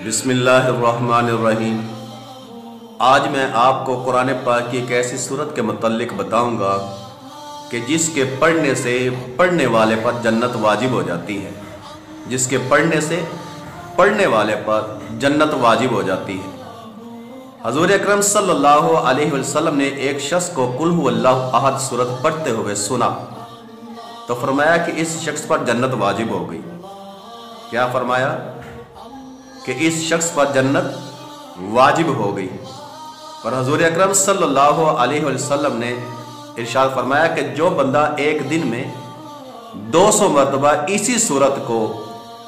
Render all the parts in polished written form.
बिस्मिल्लाहिर्रहमानिर्रहीम। आज मैं आपको कुरान पाक की एक ऐसी सूरत के मुतल्लिक बताऊंगा कि जिसके पढ़ने से पढ़ने वाले पर जन्नत वाजिब हो जाती है। जिसके पढ़ने से पढ़ने वाले पर जन्नत वाजिब हो जाती है। हज़ूर अकरम सल्लल्लाहु अलैहि वसल्लम ने एक शख्स को कुल हुवल्लाहु अहद सूरत पढ़ते हुए सुना तो फरमाया कि इस शख्स पर जन्नत वाजिब हो गई। क्या फरमाया कि इस शख्स पर जन्नत वाजिब हो गई। और हज़ूर अकरम सल्लल्लाहु अलैहि वसल्लम ने इरशाद फरमाया कि जो बंदा एक दिन में 200 मरतबा इसी सूरत को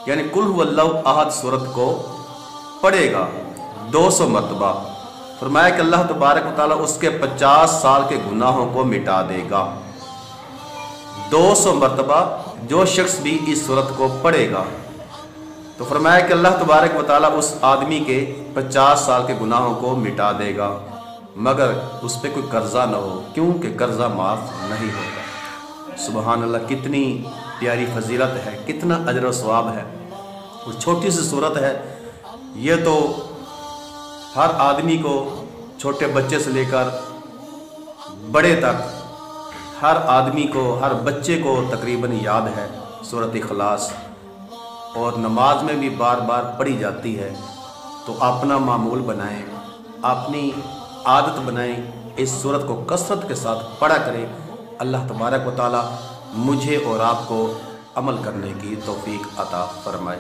यानी कुल हुवल्लाहु अहद सूरत को पढ़ेगा 200 मरतबा, फरमाया कि अल्लाह तबारक व तआला उसके 50 साल के गुनाहों को मिटा देगा। 200 मरतबा जो शख्स भी इस सूरत को पढ़ेगा तो फरमाया कि अल्लाह तबारक व तआला उस आदमी के 50 साल के गुनाहों को मिटा देगा, मगर उस पर कोई कर्जा न हो, क्योंकि कर्जा माफ़ नहीं होगा। सुबहान अल्लाह, कितनी प्यारी फजीलत है, कितना अजर व सवाब है। और छोटी सी सूरत है, ये तो हर आदमी को, छोटे बच्चे से लेकर बड़े तक हर आदमी को, हर बच्चे को तकरीबन याद है सूरत इखलास, और नमाज में भी बार बार पढ़ी जाती है। तो अपना मामूल बनाएं, अपनी आदत बनाएं, इस सूरत को कसरत के साथ पढ़ा करें। अल्लाह तबारक व तआला मुझे और आपको अमल करने की तौफीक अता फरमाए।